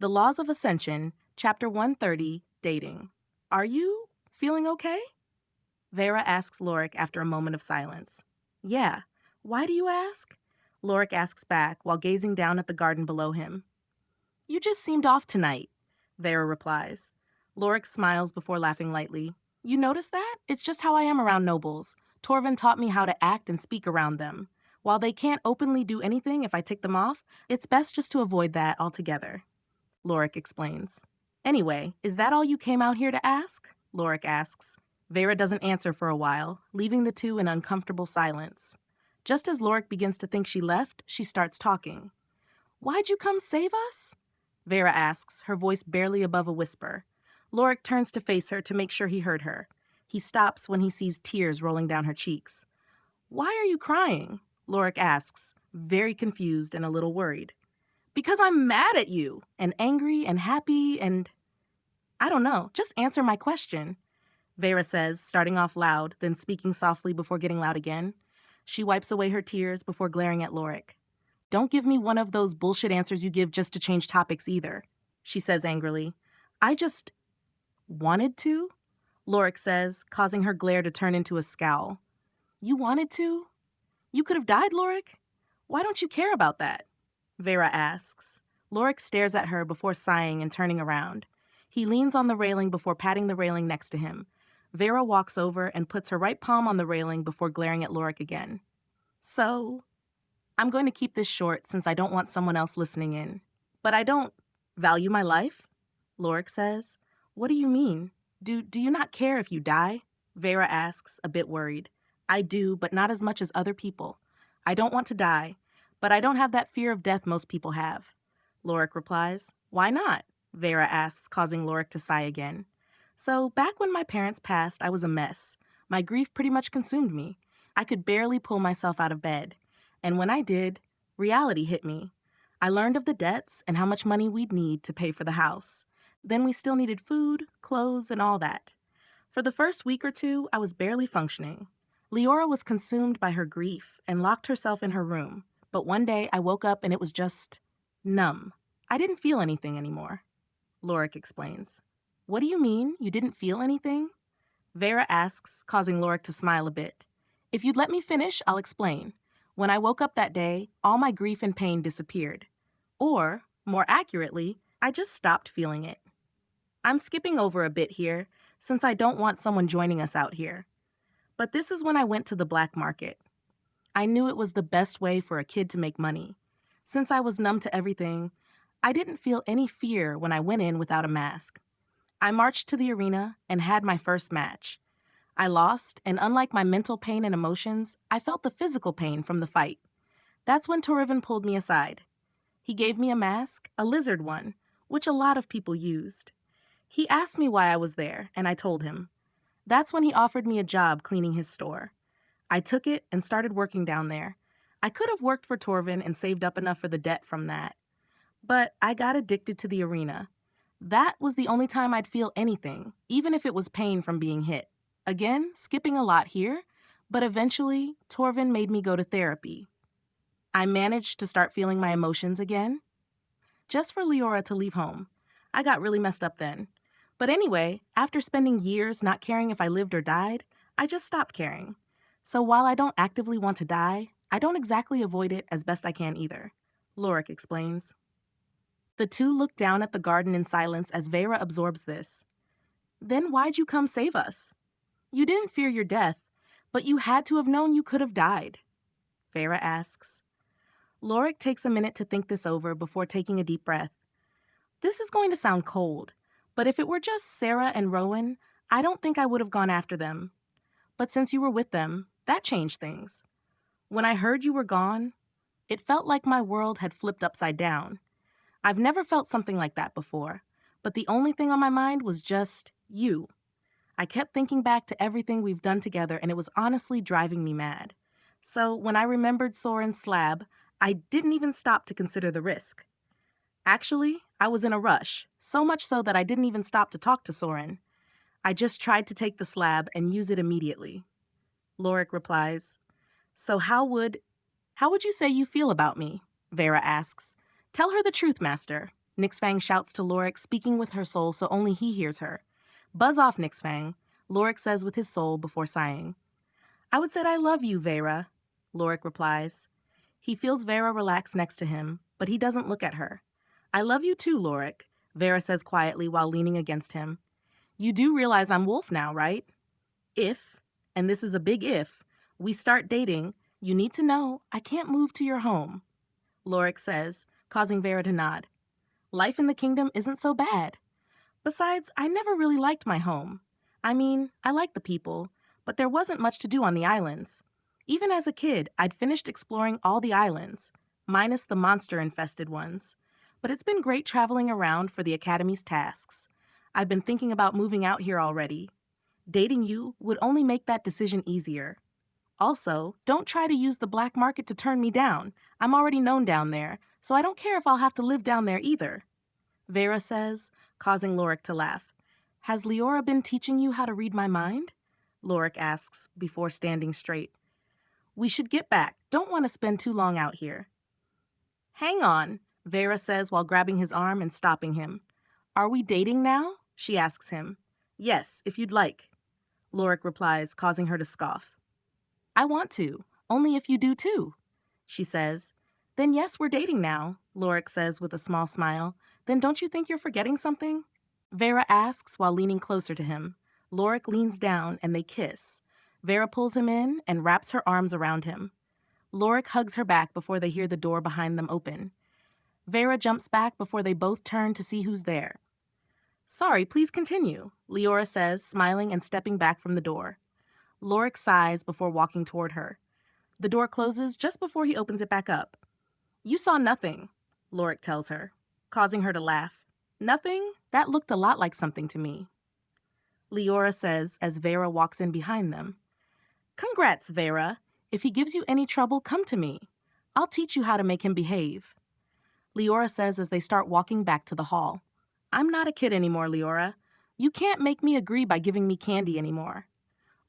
The Laws of Ascension, Chapter 130, Dating. Are you feeling okay? Vera asks Lorik after a moment of silence. Yeah. Why do you ask? Lorik asks back while gazing down at the garden below him. You just seemed off tonight, Vera replies. Lorik smiles before laughing lightly. You notice that? It's just how I am around nobles. Torvin taught me how to act and speak around them. While they can't openly do anything if I tick them off, it's best just to avoid that altogether. Lorik explains. Anyway, is that all you came out here to ask? Lorik asks. Vera doesn't answer for a while, leaving the two in uncomfortable silence. Just as Lorik begins to think she left, she starts talking. Why'd you come save us? Vera asks, her voice barely above a whisper. Lorik turns to face her to make sure he heard her. He stops when he sees tears rolling down her cheeks. Why are you crying? Lorik asks, very confused and a little worried. Because I'm mad at you, and angry and happy and... I don't know, just answer my question. Vera says, starting off loud, then speaking softly before getting loud again. She wipes away her tears before glaring at Lorik. Don't give me one of those bullshit answers you give just to change topics either, she says angrily. I just wanted to, Lorik says, causing her glare to turn into a scowl. You wanted to? You could have died, Lorik? Why don't you care about that? Vera asks. Lorik stares at her before sighing and turning around. He leans on the railing before patting the railing next to him. Vera walks over and puts her right palm on the railing before glaring at Lorik again. So, I'm going to keep this short since I don't want someone else listening in. But I don't value my life? Lorik says. What do you mean? Do you not care if you die? Vera asks, a bit worried. I do, but not as much as other people. I don't want to die, but I don't have that fear of death most people have. Lorik replies. Why not? Vera asks, causing Lorik to sigh again. So, back when my parents passed, I was a mess. My grief pretty much consumed me. I could barely pull myself out of bed. And when I did, reality hit me. I learned of the debts and how much money we'd need to pay for the house. Then we still needed food, clothes, and all that. For the first week or two, I was barely functioning. Leora was consumed by her grief and locked herself in her room. But one day I woke up and it was just numb. I didn't feel anything anymore. Lorik explains. What do you mean? You didn't feel anything? Vera asks, causing Lorik to smile a bit. If you'd let me finish, I'll explain. When I woke up that day, all my grief and pain disappeared. Or, more accurately, I just stopped feeling it. I'm skipping over a bit here, since I don't want someone joining us out here. But this is when I went to the black market. I knew it was the best way for a kid to make money. Since I was numb to everything, I didn't feel any fear when I went in without a mask. I marched to the arena and had my first match. I lost, and unlike my mental pain and emotions, I felt the physical pain from the fight. That's when Torvin pulled me aside. He gave me a mask, a lizard one, which a lot of people used. He asked me why I was there, and I told him. That's when he offered me a job cleaning his store. I took it and started working down there. I could have worked for Torvin and saved up enough for the debt from that. But I got addicted to the arena. That was the only time I'd feel anything, even if it was pain from being hit. Again, skipping a lot here, but eventually, Torvin made me go to therapy. I managed to start feeling my emotions again. Just for Leora to leave home. I got really messed up then. But anyway, after spending years not caring if I lived or died, I just stopped caring. So while I don't actively want to die, I don't exactly avoid it as best I can either. Lorik explains. The two look down at the garden in silence as Vera absorbs this. Then why'd you come save us? You didn't fear your death, but you had to have known you could have died. Vera asks. Lorik takes a minute to think this over before taking a deep breath. This is going to sound cold, but if it were just Sarah and Rowan, I don't think I would have gone after them. But since you were with them, that changed things. When I heard you were gone, it felt like my world had flipped upside down. I've never felt something like that before, but the only thing on my mind was just you. I kept thinking back to everything we've done together, and it was honestly driving me mad. So when I remembered Soren's slab, I didn't even stop to consider the risk. Actually, I was in a rush, so much so that I didn't even stop to talk to Soren. I just tried to take the slab and use it immediately. Lorik replies, So how would you say you feel about me? Vera asks. Tell her the truth, Master. Nixfang shouts to Lorik, speaking with her soul so only he hears her. Buzz off, Nixfang, Lorik says with his soul before sighing. I would say I love you, Vera, Lorik replies. He feels Vera relax next to him, but he doesn't look at her. I love you too, Lorik, Vera says quietly while leaning against him. You do realize I'm Wolf now, right? If, and this is a big if, we start dating, you need to know I can't move to your home, Lorik says, causing Vera to nod. Life in the kingdom isn't so bad. Besides, I never really liked my home. I mean, I liked the people, but there wasn't much to do on the islands. Even as a kid, I'd finished exploring all the islands, minus the monster-infested ones. But it's been great traveling around for the Academy's tasks. I've been thinking about moving out here already. Dating you would only make that decision easier. Also, don't try to use the black market to turn me down. I'm already known down there, so I don't care if I'll have to live down there either, Vera says, causing Lorik to laugh. Has Leora been teaching you how to read my mind? Lorik asks, before standing straight. We should get back. Don't want to spend too long out here. Hang on, Vera says while grabbing his arm and stopping him. Are we dating now? She asks him. Yes, if you'd like, Lorik replies, causing her to scoff. I want to, only if you do too, she says. Then yes, we're dating now, Lorik says with a small smile. Then don't you think you're forgetting something? Vera asks while leaning closer to him. Lorik leans down and they kiss. Vera pulls him in and wraps her arms around him. Lorik hugs her back before they hear the door behind them open. Vera jumps back before they both turn to see who's there. Sorry, please continue, Leora says, smiling and stepping back from the door. Lorik sighs before walking toward her. The door closes just before he opens it back up. You saw nothing, Lorik tells her, causing her to laugh. Nothing? That looked a lot like something to me, Leora says as Vera walks in behind them. Congrats, Vera. If he gives you any trouble, come to me. I'll teach you how to make him behave, Leora says as they start walking back to the hall. I'm not a kid anymore, Leora. You can't make me agree by giving me candy anymore,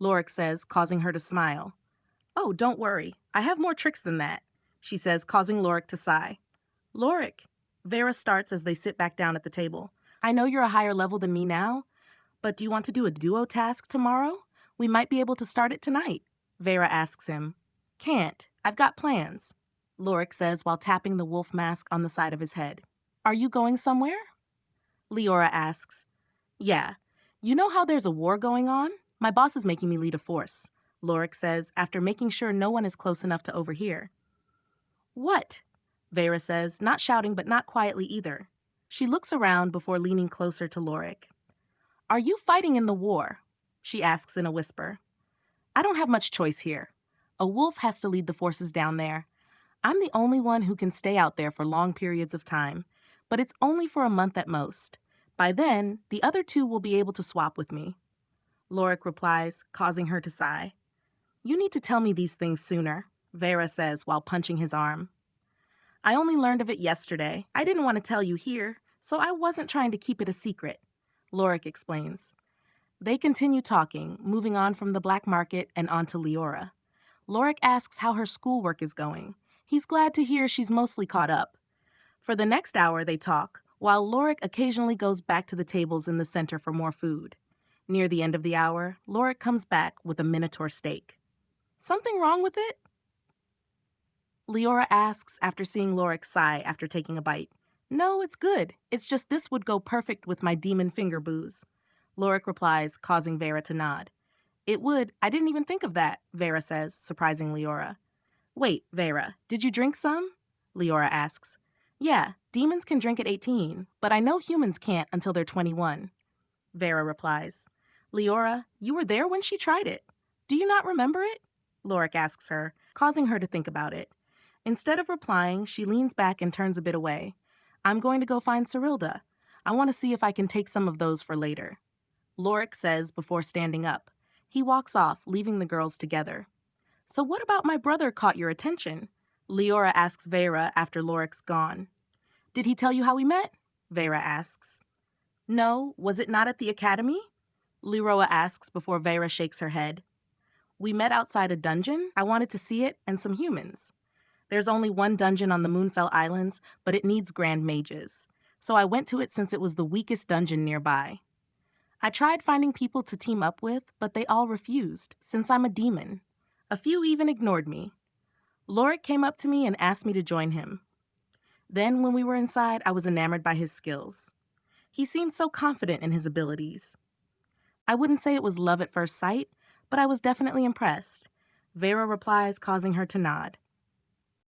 Lorik says, causing her to smile. Oh, don't worry. I have more tricks than that, she says, causing Lorik to sigh. Lorik, Vera starts as they sit back down at the table. I know you're a higher level than me now, but do you want to do a duo task tomorrow? We might be able to start it tonight, Vera asks him. Can't. I've got plans, Lorik says while tapping the wolf mask on the side of his head. Are you going somewhere? Leora asks. Yeah. You know how there's a war going on? My boss is making me lead a force, Lorik says after making sure no one is close enough to overhear. What? Vera says, not shouting but not quietly either. She looks around before leaning closer to Lorik. Are you fighting in the war? She asks in a whisper. I don't have much choice here. A wolf has to lead the forces down there. I'm the only one who can stay out there for long periods of time, but it's only for a month at most. By then, the other two will be able to swap with me, Lorik replies, causing her to sigh. You need to tell me these things sooner, Vera says while punching his arm. I only learned of it yesterday. I didn't want to tell you here, so I wasn't trying to keep it a secret, Lorik explains. They continue talking, moving on from the black market and onto Leora. Lorik asks how her schoolwork is going. He's glad to hear she's mostly caught up. For the next hour, they talk, while Lorik occasionally goes back to the tables in the center for more food. Near the end of the hour, Lorik comes back with a minotaur steak. Something wrong with it? Leora asks after seeing Lorik sigh after taking a bite. No, it's good. It's just this would go perfect with my demon finger booze, Lorik replies, causing Vera to nod. It would. I didn't even think of that, Vera says, surprising Leora. Wait, Vera, did you drink some? Leora asks. Yeah, demons can drink at 18, but I know humans can't until they're 21, Vera replies. Leora, you were there when she tried it. Do you not remember it? Lorik asks her, causing her to think about it. Instead of replying, she leans back and turns a bit away. I'm going to go find Cyrilda. I want to see if I can take some of those for later, Lorik says before standing up. He walks off, leaving the girls together. So what about my brother caught your attention? Leora asks Vera after Lorik's gone. Did he tell you how we met? Vera asks. No, was it not at the academy? Leroa asks before Vera shakes her head. We met outside a dungeon. I wanted to see it and some humans. There's only one dungeon on the Moonfell Islands, but it needs grand mages. so I went to it since it was the weakest dungeon nearby. I tried finding people to team up with, but they all refused, since I'm a demon. A few even ignored me. Lorik came up to me and asked me to join him. Then, when we were inside, I was enamored by his skills. He seemed so confident in his abilities. I wouldn't say it was love at first sight, but I was definitely impressed. Vera replies, causing her to nod.